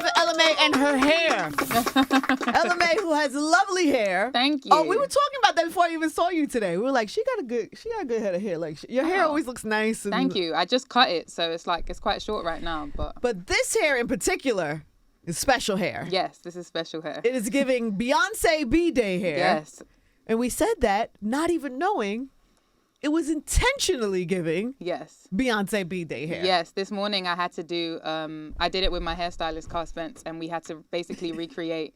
for LMA and her hair. LMA, who has lovely hair. Thank you. Oh, we were talking about that before I even saw you today. We were like, she got a good head of hair. Like your hair always looks nice. And, Thank you. I just cut it, so it's quite short right now. But this hair in particular is special hair. Yes, this is special hair. It is giving Beyonce B-Day hair. Yes. And we said that not even knowing it was intentionally giving Beyonce B-Day hair. Yes, this morning I had to do, I did it with my hairstylist, Carl Spence, and we had to basically recreate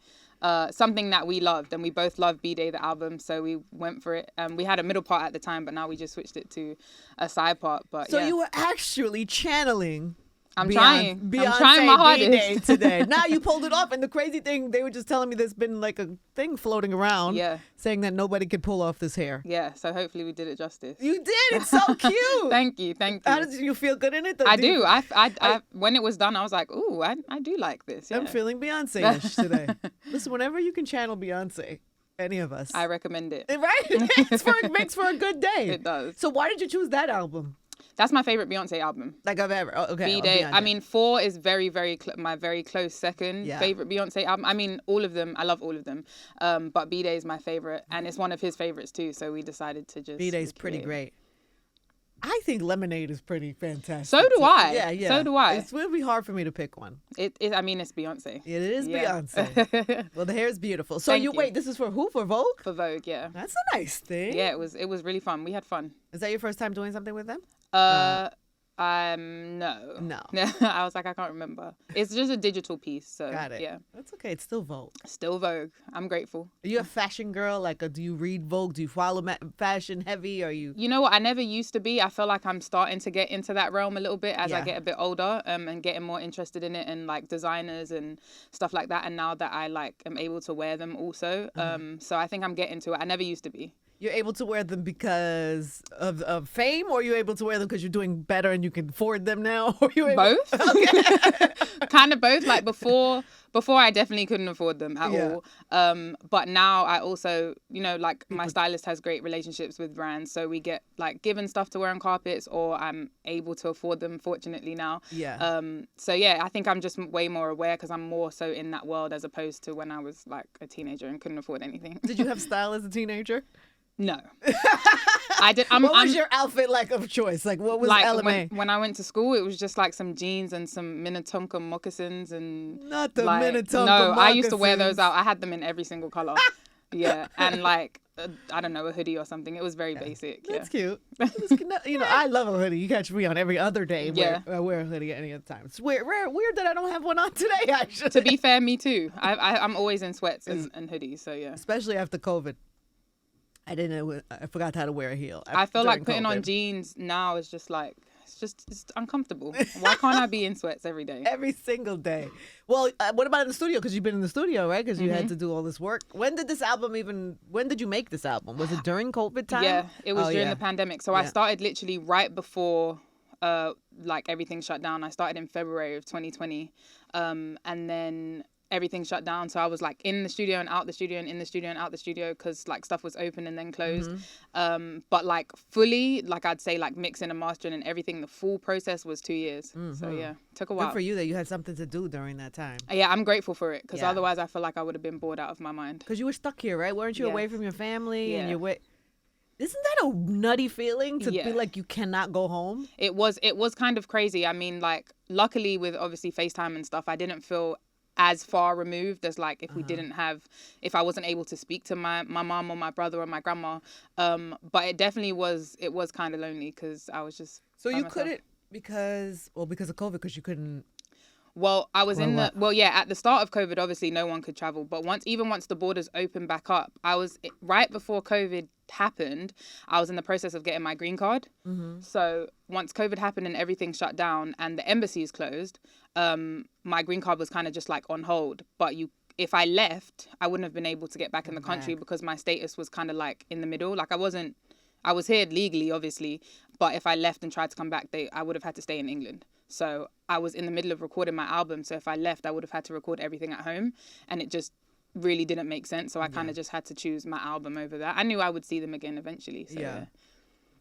something that we loved. And we both loved B-Day, the album, so we went for it. We had a middle part at the time, but now we just switched it to a side part. But so you were actually channeling I'm trying Beyonce my hardest B-Day today. Now you pulled it off, and the crazy thing, they were just telling me there's been like a thing floating around saying that nobody could pull off this hair. Yeah, so hopefully we did it justice. You did. It's so cute. Thank you. How did you feel good in it? I do. I when it was done, I was like, ooh, I do like this. Yeah. I'm feeling Beyonce-ish today. Listen, whenever you can channel Beyonce, any of us, I recommend it. Right? It makes for a good day. It does. So why did you choose that album? That's my favorite Beyonce album. Like I've ever. Oh, okay. B-Day. I mean, 4 is very, very my very close second favorite Beyonce album. I mean, all of them. I love all of them. But B-Day is my favorite, and it's one of his favorites too. So we decided to just. B-Day's pretty great. I think Lemonade is pretty fantastic. So do I. Yeah. So do I. It will be hard for me to pick one. I mean, it's Beyonce. It is Beyonce. Well, the hair is beautiful. So wait, this is for who? For Vogue? For Vogue, yeah. That's a nice thing. Yeah, it was really fun. We had fun. Is that your first time doing something with them? No. I was like, I can't remember. It's just a digital piece, so got it. Yeah. That's okay. It's still Vogue. Still Vogue. I'm grateful. Are you a fashion girl? Like, do you read Vogue? Do you follow fashion heavy? Are you? You know what? I never used to be. I feel like I'm starting to get into that realm a little bit as I get a bit older, and getting more interested in it and like designers and stuff like that. And now that I like am able to wear them also, so I think I'm getting to it. I never used to be. You're able to wear them because of fame, or you're able to wear them because you're doing better and you can afford them now? Or both? Okay. Kind of both. Like before I definitely couldn't afford them at all. But now I also, like my stylist has great relationships with brands. So we get like given stuff to wear on carpets, or I'm able to afford them, fortunately now. Yeah. So yeah, I think I'm just way more aware because I'm more so in that world as opposed to when I was like a teenager and couldn't afford anything. Did you have style as a teenager? No. I did. What was your outfit like of choice? Like what was like LMA? When I went to school, it was just like some jeans and some Minnetonka moccasins and not the Minnetonka moccasins. I used to wear those out. I had them in every single color. Yeah, and like I don't know, a hoodie or something. It was very basic. That's cute. I love a hoodie. You catch me on every other day. I wear a hoodie at any other time. It's weird that I don't have one on today. Actually, to be fair, me too. I'm always in sweats and hoodies. So yeah, especially after COVID. I forgot how to wear a heel. I feel like putting on jeans now is just like, it's uncomfortable. Why can't I be in sweats every day? Every single day. Well, what about in the studio? Because you've been in the studio, right? Because you had to do all this work. When did you make this album? Was it during COVID time? Yeah, it was during the pandemic. So I started literally right before like everything shut down. I started in February of 2020. And then everything shut down, so I was like in the studio and out the studio and in the studio and out the studio because like stuff was open and then closed. But like fully, like I'd say like mixing and mastering and everything, the full process was 2 years. So yeah, took a while. Good for you that you had something to do during that time. Yeah, I'm grateful for it because otherwise I feel like I would have been bored out of my mind. Because you were stuck here, right? Weren't you away from your family and you're Isn't that a nutty feeling to be like you cannot go home? It was kind of crazy. I mean, like luckily with obviously FaceTime and stuff, I didn't feel as far removed as like if I wasn't able to speak to my mom or my brother or my grandma. But it definitely was kind of lonely because I was just so you myself. Couldn't because of COVID because you couldn't. Well, I was at the start of COVID, obviously no one could travel. But once the borders opened back up, right before COVID happened, I was in the process of getting my green card. So once COVID happened and everything shut down and the embassies closed, my green card was kind of just like on hold. But if I left, I wouldn't have been able to get back in the country because my status was kind of like in the middle. Like I was here legally, obviously, but if I left and tried to come back, I would have had to stay in England. So I was in the middle of recording my album. So if I left, I would have had to record everything at home. And it just really didn't make sense. So I kind of just had to choose my album over that. I knew I would see them again eventually. So yeah.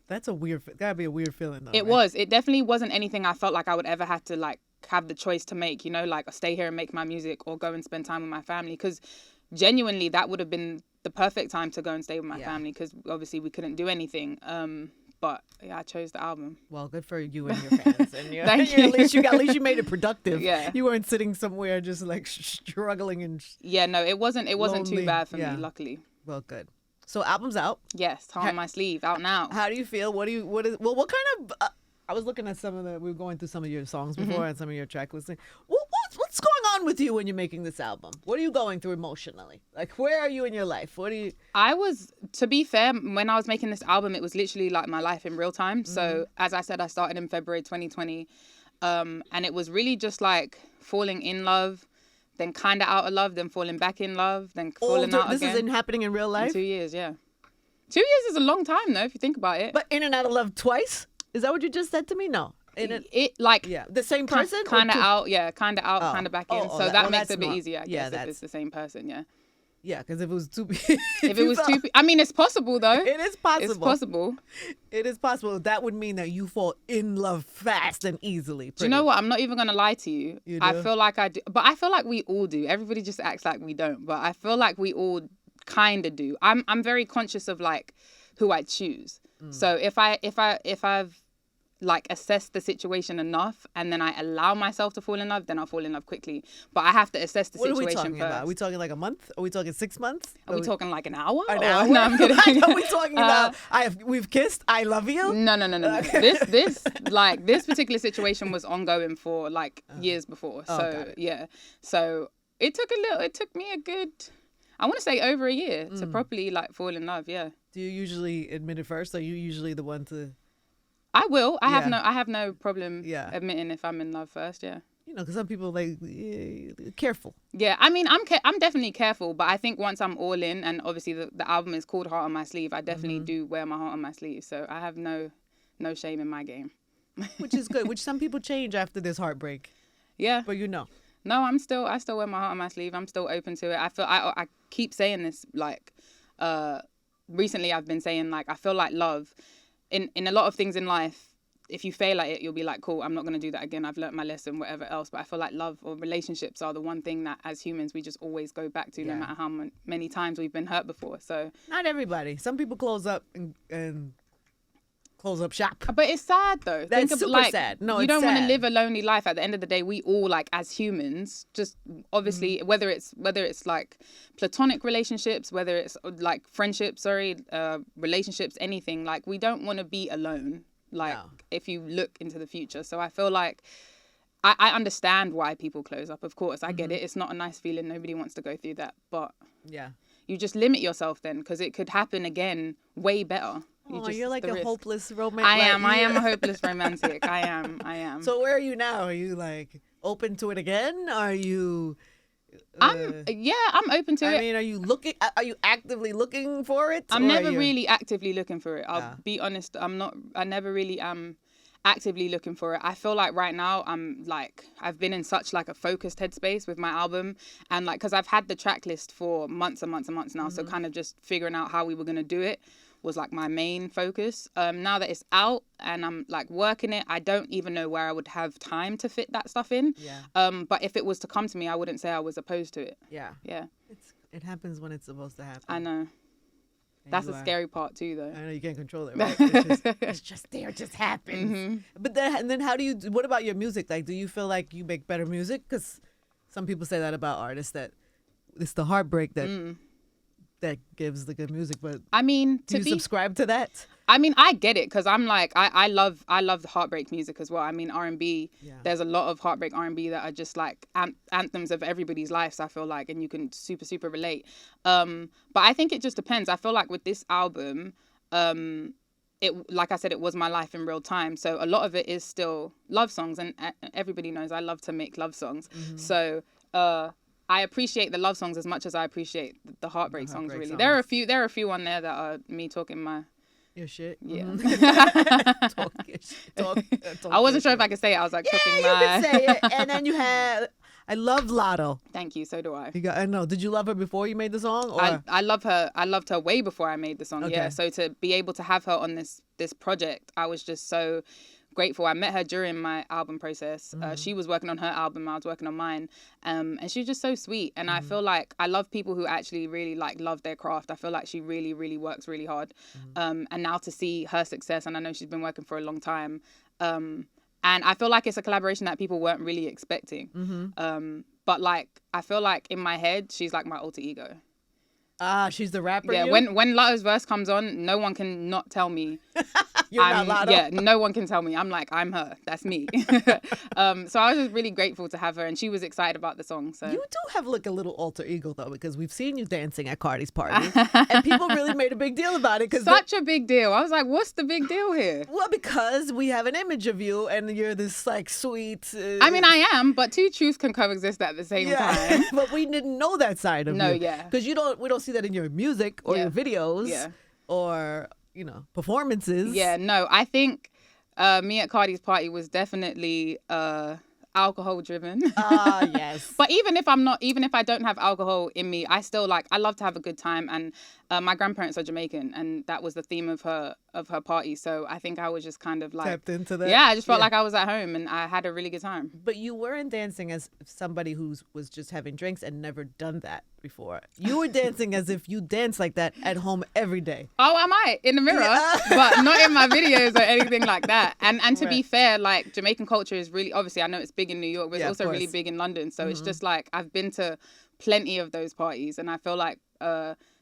That's gotta be a weird feeling though. It was. It definitely wasn't anything I felt like I would ever have to like have the choice to make, you know, like stay here and make my music or go and spend time with my family. Because genuinely, that would have been the perfect time to go and stay with my family, because obviously we couldn't do anything. But yeah, I chose the album. Well, good for you and your fans. And Thank you. At least you made it productive. Yeah. You weren't sitting somewhere just like struggling and. Yeah, no, it wasn't lonely. too bad for me, luckily. Well, good. So album's out. Yes, Heart on My Sleeve, out now. How do you feel? What kind of? I was looking at we were going through some of your songs before and some of your track listing. What's going on with you when you're making this album? What are you going through emotionally? Like, where are you in your life? To be fair, when I was making this album, it was literally like my life in real time. So as I said, I started in February 2020. And it was really just like falling in love, then kind of out of love, then falling back in love, then falling out again. This is happening in real life? In 2 years, yeah. 2 years is a long time, though, if you think about it. But in and out of love twice? Is that what you just said to me? No. The same person? Kind of out, kind of out, kind of back in. So that makes it a bit easier, I guess, if it's the same person, yeah. Yeah, because if it was two I mean, it's possible, though. It is possible. It's possible. It is possible. That would mean that you fall in love fast and easily. Do you know what? I'm not even going to lie to you. You do? I feel like I do. But I feel like we all do. Everybody just acts like we don't. But I feel like we all kind of do. I'm very conscious of like who I choose. So if I've like assess the situation enough and then I allow myself to fall in love, then I'll fall in love quickly. But I have to assess the situation first. What are we talking about? Are we talking like a month? Are we talking 6 months? Are we talking like an hour? An hour? No, I'm kidding. Are we talking about we've kissed, I love you? No. This particular situation was ongoing for like years before. So yeah. So it took me a good, I want to say over a year to properly like fall in love, yeah. Do you usually admit it first? Are you usually the one to... I will. I have no problem admitting if I'm in love first. Yeah. You know, because some people careful. Yeah, I mean, I'm definitely careful, but I think once I'm all in, and obviously the album is called Heart on My Sleeve, I definitely do wear my heart on my sleeve. So I have no shame in my game. Which is good. Which some people change after this heartbreak. Yeah. But you know. No, I still wear my heart on my sleeve. I'm still open to it. I feel I keep saying this like recently. I've been saying like I feel like love. In a lot of things in life, if you fail at it, you'll be like, cool, I'm not going to do that again. I've learnt my lesson, whatever else. But I feel like love or relationships are the one thing that as humans, we just always go back to no matter how many times we've been hurt before. So not everybody. Some people close up and close up shop. But it's sad though. That's super sad. No, you don't want to live a lonely life. At the end of the day, we all like as humans, just obviously whether it's like platonic relationships, whether it's like friendships, relationships, anything, like we don't want to be alone. Like if you look into the future. So I feel like I understand why people close up. Of course, I get it. It's not a nice feeling. Nobody wants to go through that. But you just limit yourself then, because it could happen again way better. You're like a hopeless romantic. I am a hopeless romantic. I am. So where are you now? Are you like open to it again? Are you... I'm open to it. I mean, are you actively looking for it? I'm never really actively looking for it. I'll be honest. I never really am actively looking for it. I feel like right now I've been in such like a focused headspace with my album, and like because I've had the track list for months and months and months now, so kind of just figuring out how we were gonna do it was like my main focus. Now that it's out and I'm like working it, I don't even know where I would have time to fit that stuff in. But if it was to come to me, I wouldn't say I was opposed to it. Yeah. It happens when it's supposed to happen. I know. That's the scary part too, though. I know you can't control it, right? It's just there, it just happens. But then how do you? What about your music? Like, do you feel like you make better music? Because some people say that about artists, that it's the heartbreak that gives the good music. But I mean, do you subscribe to that? I mean, I get it, because I'm like I love the heartbreak music as well. I mean, R&B. There's a lot of heartbreak R&B that are just like anthems of everybody's lives, I feel like, and you can super relate. But I think it just depends. I feel like with this album, it, like I said, it was my life in real time. So a lot of it is still love songs, and everybody knows I love to make love songs. So I appreciate the love songs as much as I appreciate the heartbreak songs. Really, there are a few on there that are me talking your shit. Yeah. Talk your shit. I wasn't sure if I could say it. I was like, you can say it. And then you had, I love Latto. Thank you. So do I. I know. Did you love her before you made the song? Or? I love her. I loved her way before I made the song. Okay. Yeah. So to be able to have her on this project, I was just so grateful. I met her during my album process. She was working on her album, I was working on mine, and she's just so sweet. And I feel like I love people who actually really like love their craft. I feel like she really, really works really hard. And now to see her success, and I know she's been working for a long time, and I feel like it's a collaboration that people weren't really expecting. But like I feel like in my head, she's like my alter ego. She's the rapper. Yeah, when Latto's verse comes on, no one can not tell me. You're not Latto. Yeah, no one can tell me. I'm like, I'm her. That's me. So I was just really grateful to have her, and she was excited about the song. So you do have like a little alter ego though, because we've seen you dancing at Cardi's party, and people really made a big deal about it. Such a big deal. I was like, what's the big deal here? Well, because we have an image of you, and you're this like sweet. I mean, I am, but two truths can coexist at the same time. But we didn't know that side of you. No, yeah. Because we don't see that in your music or your videos or performances. Yeah, no, I think me at Cardi's party was definitely alcohol driven. Yes. But even if I don't have alcohol in me, I still I love to have a good time. And my grandparents are Jamaican, and that was the theme of her party. So I think I was just kind of like tapped into that. Yeah, I just felt like I was at home, and I had a really good time. But you weren't dancing as somebody who was just having drinks and never done that before. You were dancing as if you dance like that at home every day. Oh, I might in the mirror, but not in my videos or anything like that. And to be fair, like Jamaican culture is really, obviously I know it's big in New York, but it's also really big in London. So it's just like I've been to plenty of those parties, and I feel like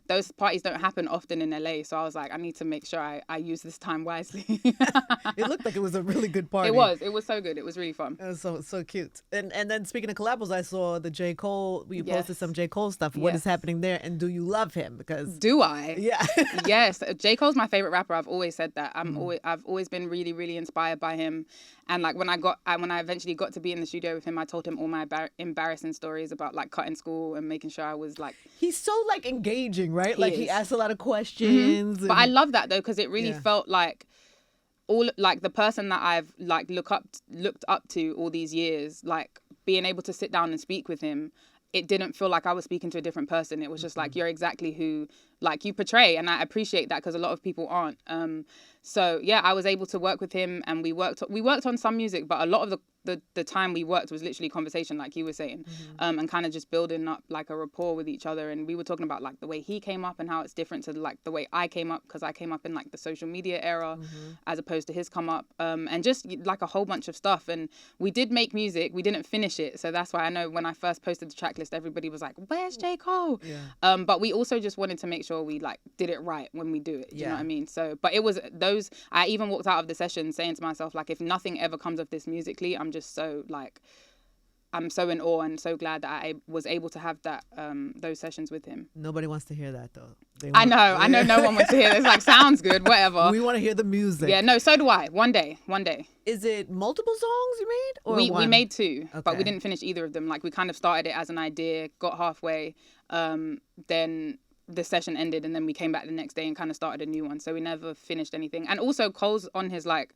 those parties don't happen often in LA. So I was like, I need to make sure I use this time wisely. It looked like it was a really good party. It was so good. It was really fun. It was so cute. And then speaking of collabs, I saw the J.Cole, you posted some J.Cole stuff. What is happening there? And do you love him? Because do I? Yeah. Yes. J.Cole's my favorite rapper. I've always said that. I've always been really, really inspired by him. And like when I eventually got to be in the studio with him, I told him all my embarrassing stories about like cutting school and making sure I was like. He's so like engaging, right? He asks a lot of questions. But I love that though, because it really felt like all like the person that I've like looked up to all these years, like being able to sit down and speak with him. It didn't feel like I was speaking to a different person. It was just like, you're exactly who like you portray. And I appreciate that because a lot of people aren't. So yeah, I was able to work with him, and we worked on some music, but a lot of the time we worked was literally conversation, like you were saying, and kind of just building up like a rapport with each other. And we were talking about like the way he came up and how it's different to like the way I came up, because I came up in like the social media era as opposed to his come up, and just like a whole bunch of stuff. And we did make music, we didn't finish it, so that's why I know when I first posted the track list, everybody was like, where's J.Cole? But we also just wanted to make sure we like did it right when we do it. You know what I mean? So, but it was I even walked out of the session saying to myself, like, if nothing ever comes of this musically, I'm just so like, I'm so in awe and so glad that I was able to have that those sessions with him. Nobody wants to hear that though. I know no one wants to hear this. Like, sounds good, whatever. We want to hear the music. Yeah, no, so do I. One day. Is it multiple songs you made? Or we made two, but we didn't finish either of them. Like, we kind of started it as an idea, got halfway, then the session ended, and then we came back the next day and kind of started a new one. So we never finished anything. And also Cole's on his like,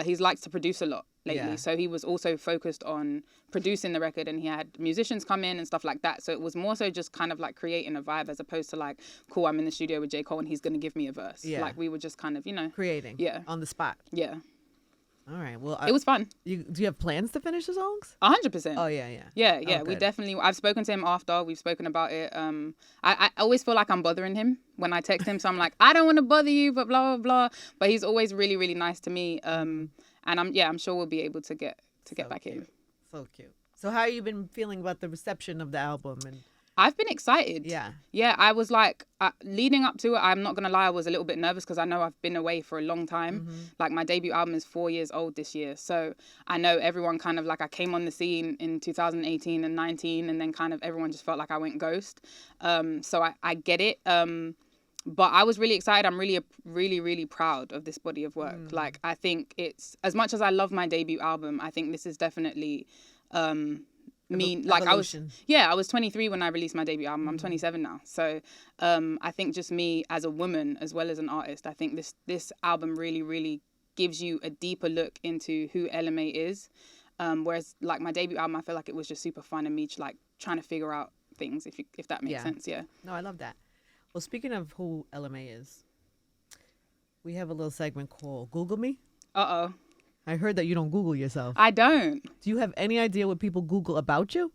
he likes to produce a lot lately. So he was also focused on producing the record, and he had musicians come in and stuff like that. So it was more so just kind of like creating a vibe, as opposed to like, cool, I'm in the studio with J.Cole and he's going to give me a verse. Like, we were just kind of, creating. Yeah. On the spot. Yeah. All right. Well, it was fun. Do you have plans to finish the songs? 100%. Oh yeah. Yeah. We definitely. I've spoken to him after. We've spoken about it. I always feel like I'm bothering him when I text him. So I'm like, I don't want to bother you, but blah blah blah. But he's always really really nice to me. And I'm sure we'll be able to get back cute. in. So cute. So how have you been feeling about the reception of the album? And I've been excited. Yeah, I was like, leading up to it, I'm not going to lie, I was a little bit nervous because I know I've been away for a long time. Like, my debut album is 4 years old this year. So I know everyone kind of like, I came on the scene in 2018 and 19, and then kind of everyone just felt like I went ghost. So I get it. But I was really excited. I'm really, really, really proud of this body of work. Like, I think it's, as much as I love my debut album, I think this is definitely... I was 23 when I released my debut album. I'm 27 now. So I think just me as a woman as well as an artist, I think this album really, really gives you a deeper look into who LMA is. Whereas like my debut album, I feel like it was just super fun and me like trying to figure out things, if that makes sense. Yeah. No, I love that. Well, speaking of who LMA is, we have a little segment called Google Me. Uh-oh. I heard that you don't Google yourself. I don't. Do you have any idea what people Google about you?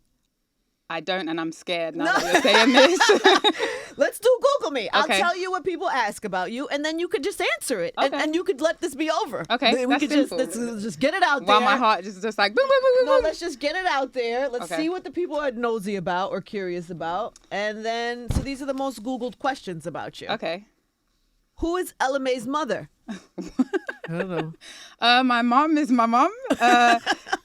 I don't, and I'm scared now that you're saying this. Let's do Google me. I'll Okay. tell you what people ask about you, and then you could just answer it, Okay. and you could let this be over. Okay, we that's could simple. let's just get it out there. While my heart is just like boom, boom, boom, boom, No, boom. let's just get it out there. Let's Okay. see what the people are nosy about or curious about, and then so these are the most Googled questions about you. Okay. Who is Ella Mae's mother? I don't know. My mom is my mom.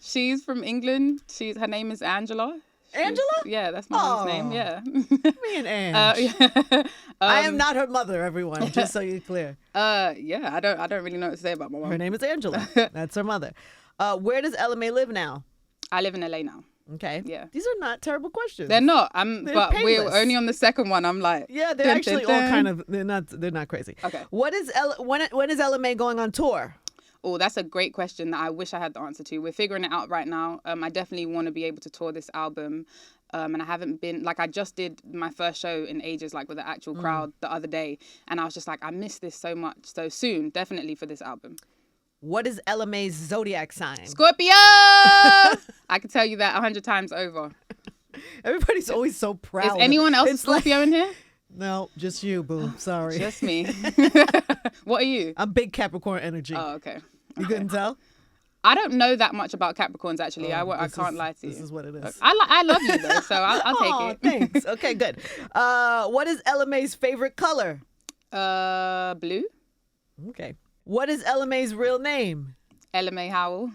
She's from England. Her name is Angela. Angela? Yeah, that's my mom's name. Aw. Yeah. Me and Ange. Yeah. I am not her mother, everyone. Just so you're clear. Yeah. I don't really know what to say about my mom. Her name is Angela. That's her mother. Where does Ella Mae live now? I live in LA now. Okay. Yeah. These are not terrible questions. They're not. They're But we're painless. only on the second one. I'm like. Yeah, they're dun, actually dun, all dun. kind of. They're not crazy. Okay. What is when is Ella Mae going on tour? Oh, that's a great question that I wish I had the answer to. We're figuring it out right now. I definitely want to be able to tour this album. And I haven't been, like, I just did my first show in ages, like, with an actual crowd the other day. And I was just like, I miss this so much. So soon, definitely for this album. What is Ella Mae's zodiac sign? Scorpio! I can tell you that 100 times over. Everybody's always so proud. Is anyone else a It's like- Scorpio in here? No, just you, boo. Sorry. Just me. What are you? I'm big Capricorn energy. Oh, okay. You couldn't tell? I don't know that much about Capricorns, actually. I This can't is- lie to you. This is what it is. I love you, though, so I'll Aw, take it. thanks. Okay, good. What is Ella Mae's favorite color? Blue. Okay. What is Ella Mae's real name? Ella Mae Howell.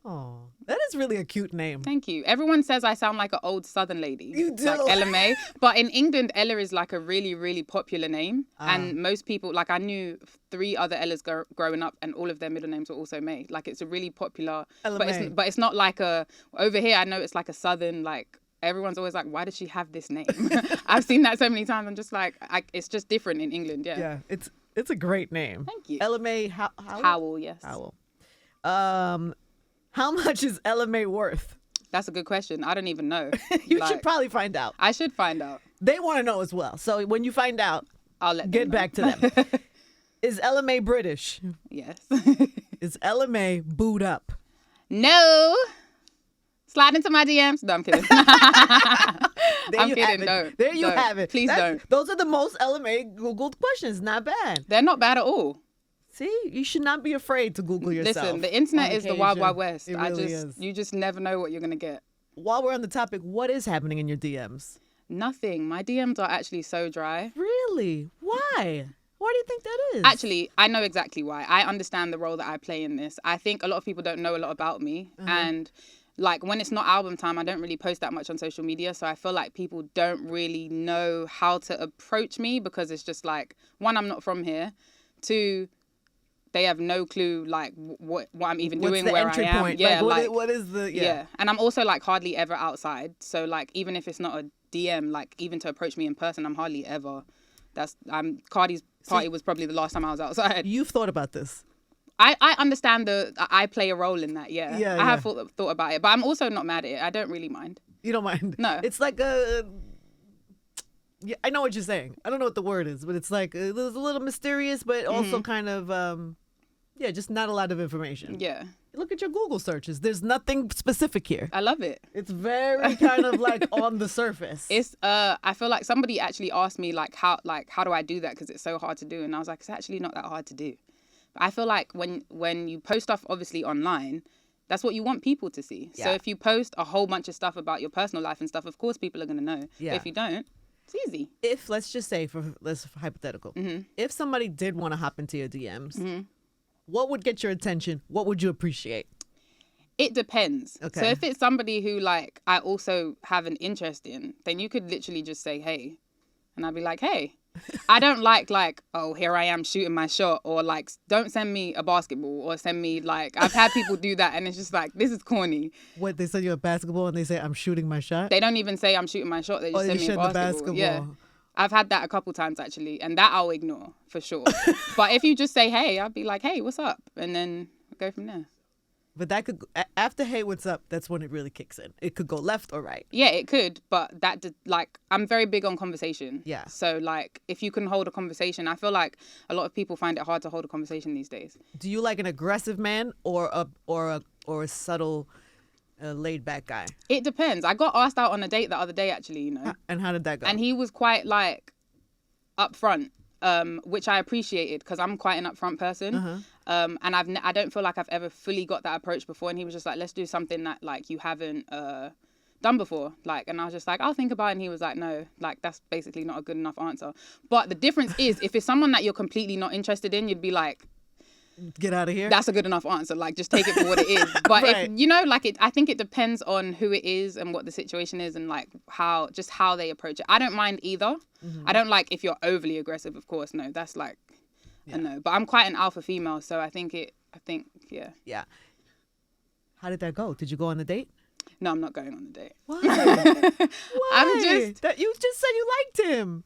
Oh, that is really a cute name. Thank you. Everyone says I sound like an old Southern lady. You do. Like Ella Mae. But in England, Ella is like a really, really popular name. And most people, like I knew 3 other Ellas growing up and all of their middle names were also Mae. Like it's a really popular, Ella but Mae. it's not like over here I know it's like a Southern, like everyone's always like, why does she have this name? I've seen that so many times. I'm just like, it's just different in England. Yeah. Yeah, it's a great name. Thank you. Ella Mae Howell, yes. Howell. How much is Ella Mae worth? That's a good question. I don't even know. You Like, should probably find out. I should find out. They want to know as well. So when you find out, I'll let them get know. back to them. Is Ella Mae British? Yes. Is Ella Mae booed up? No. Slide into my DMs. No, I'm kidding. There I'm you kidding. have it. Don't. There you Don't. have it. Please don't. Those are the most Ella Mae Googled questions. Not bad. They're not bad at all. See, you should not be afraid to Google yourself. Listen, the internet on is the wild, occasion. wild west. It really is. You just never know what you're gonna get. While we're on the topic, what is happening in your DMs? Nothing. My DMs are actually so dry. Really? Why? Why do you think that is? Actually, I know exactly why. I understand the role that I play in this. I think a lot of people don't know a lot about me. And like when it's not album time, I don't really post that much on social media. So I feel like people don't really know how to approach me because it's just like, 1, I'm not from here. 2, they have no clue like what I'm even What's doing, the where entry I am. point? Yeah, What is the yeah. And I'm also like hardly ever outside. So like even if it's not a DM, like even to approach me in person, I'm hardly ever. Cardi's party was probably the last time I was outside. You've thought about this. I understand I play a role in that. Yeah. Yeah, I have thought about it, but I'm also not mad at it. I don't really mind. You don't mind? No. It's like yeah, I know what you're saying. I don't know what the word is, but it's like it was a little mysterious, but also kind of just not a lot of information. Yeah. Look at your Google searches. There's nothing specific here. I love it. It's very kind of like on the surface. It's I feel like somebody actually asked me how do I do that because it's so hard to do, and I was like, it's actually not that hard to do. But I feel like when you post stuff obviously online, that's what you want people to see. Yeah. So if you post a whole bunch of stuff about your personal life and stuff, of course people are going to know. Yeah. But if you don't, it's easy. If let's just say for hypothetical, if somebody did want to hop into your DMs, what would get your attention? What would you appreciate? It depends. Okay. So if it's somebody who like I also have an interest in, then you could literally just say, hey. And I'd be like, hey. I don't like, oh, here I am shooting my shot, or like, don't send me a basketball, or send me like, I've had people do that and it's just like, this is corny. What, they send you a basketball and they say, I'm shooting my shot? They don't even say I'm shooting my shot. They just send me a basketball. Yeah. I've had that a couple times actually, and that I'll ignore for sure. But if you just say, hey, I'd be like, hey, what's up? And then go from there. But that could, after Hey What's Up, that's when it really kicks in. It could go left or right. Yeah, it could, but that did, like, I'm very big on conversation. Yeah. So like, if you can hold a conversation, I feel like a lot of people find it hard to hold a conversation these days. Do you like an aggressive man or a subtle, laid back guy? It depends. I got asked out on a date the other day, actually. You know. And how did that go? And he was quite like upfront. Which I appreciated because I'm quite an upfront person. And I don't feel like I've ever fully got that approach before. And he was just like, let's do something that like you haven't done before. Like, and I was just like, I'll think about it. And he was like, no, like that's basically not a good enough answer. But the difference is if it's someone that you're completely not interested in, you'd be like, get out of here. That's a good enough answer. Like, just take it for what it is. But right. if, you know, like I think it depends on who it is and what the situation is and like how they approach it. I don't mind either. I don't like if you're overly aggressive, of course. No, that's like, a no. But I'm quite an alpha female. So I think, yeah. Yeah. How did that go? Did you go on a date? No, I'm not going on the date. Why? I'm just. You just said you liked him.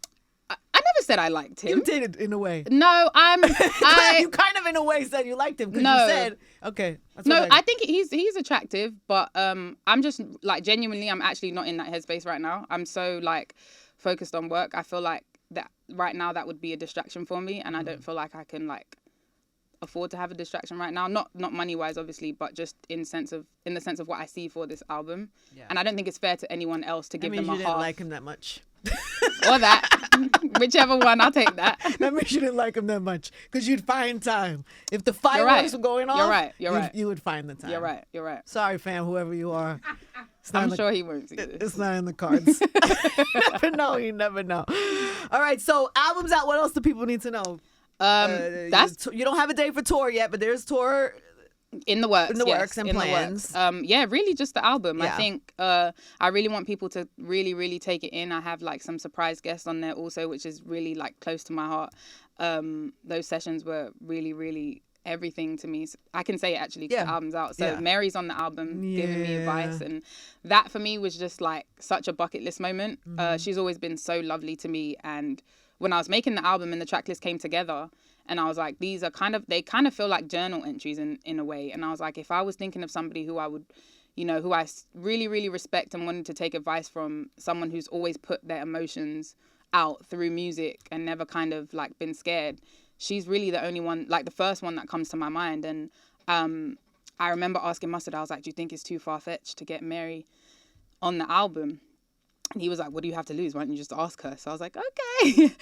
I never said I liked him. You did it in a way. No, you kind of in a way said you liked him because you said, okay. No, I think he's attractive, but I'm just like genuinely, I'm actually not in that headspace right now. I'm so like focused on work. I feel like that right now that would be a distraction for me, and I don't feel like I can like afford to have a distraction right now. Not money wise, obviously, but just in the sense of what I see for this album. Yeah. And I don't think it's fair to anyone else to give them a half. You didn't like him that much. Or that. Whichever one, I'll take that. That means you didn't like him that much because you'd find time. If the fireworks were going off, you're right. You would find the time. You're right. Sorry, fam, whoever you are. I'm sure he won't see this. It's not in the cards. You never know. All right, so album's out. What else do people need to know? You don't have a date for tour yet, but there's tour in the works. In the works and plans. Yeah, really just the album. Yeah. I think I really want people to really, really take it in. I have like some surprise guests on there also, which is really like close to my heart. Those sessions were really, really everything to me. I can say it actually because the album's out. So Mary's on the album giving me advice, and that for me was just like such a bucket list moment. She's always been so lovely to me, and when I was making the album and the track list came together, and I was like, these are they kind of feel like journal entries in a way. And I was like, if I was thinking of somebody who I would, you know, who I really, really respect and wanted to take advice from, someone who's always put their emotions out through music and never kind of like been scared, she's really the only one, like the first one that comes to my mind. And I remember asking Mustard, I was like, do you think it's too far-fetched to get Mary on the album? And he was like, what do you have to lose? Why don't you just ask her? So I was like, okay.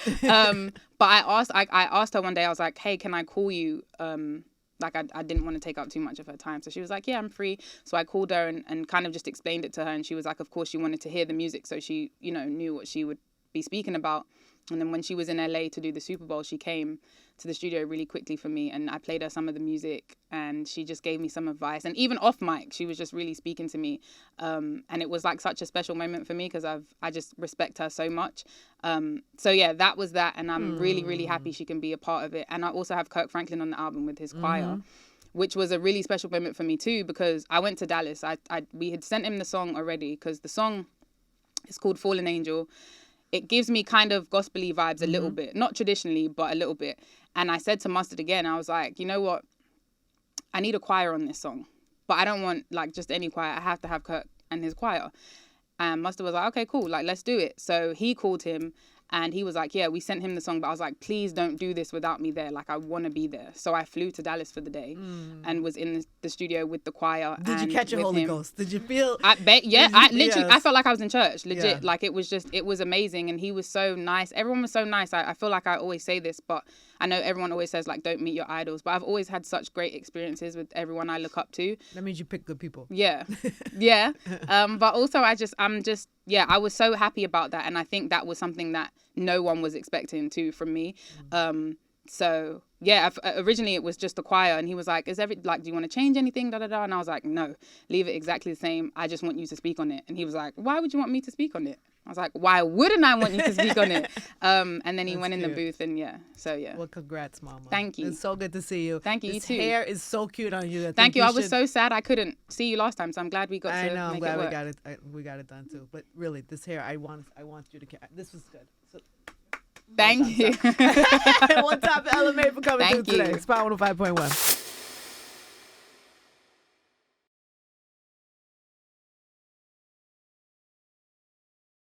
But I asked her one day, I was like, hey, can I call you? Like I didn't want to take up too much of her time. So she was like, yeah, I'm free. So I called her and kind of just explained it to her. And she was like, of course, she wanted to hear the music. So she, you know, knew what she would be speaking about. And then when she was in LA to do the Super Bowl, she came to the studio really quickly for me, and I played her some of the music, and she just gave me some advice. And even off mic, she was just really speaking to me. And it was like such a special moment for me because I just respect her so much. So yeah, that was that. And I'm really, really happy she can be a part of it. And I also have Kirk Franklin on the album with his choir, which was a really special moment for me too, because I went to Dallas. We had sent him the song already because the song is called Fallen Angel. It gives me kind of gospel-y vibes a little bit. Not traditionally, but a little bit. And I said to Mustard again, I was like, you know what? I need a choir on this song. But I don't want like just any choir. I have to have Kirk and his choir. And Mustard was like, okay, cool. Like, let's do it. So he called him and he was like, yeah, we sent him the song. But I was like, please don't do this without me there. Like, I want to be there. So I flew to Dallas for the day and was in the studio with the choir. Did you catch a Holy Ghost? Did you feel? I felt like I was in church, legit. Yeah. Like, it was amazing. And he was so nice. Everyone was so nice. I feel like I always say this, but I know everyone always says, like, don't meet your idols. But I've always had such great experiences with everyone I look up to. That means you pick good people. Yeah. Yeah. But also I was so happy about that. And I think that was something that no one was expecting too from me. So yeah, originally it was just the choir, and he was like, do you want to change anything? And I was like, no, leave it exactly the same. I just want you to speak on it. And he was like, why would you want me to speak on it? I was like, why wouldn't I want you to speak on it? And then he went in the booth, and yeah. Well, congrats, Mama. Thank you. It's so good to see you. Thank you. This You too. hair is so cute on you. Thank you. I was so sad I couldn't see you last time, so I'm glad we got to make it work. I'm glad we got it done too. But really, this hair, I want you to care. This was good. So, thank you. One time for LMA for coming through today. Spot 105.1.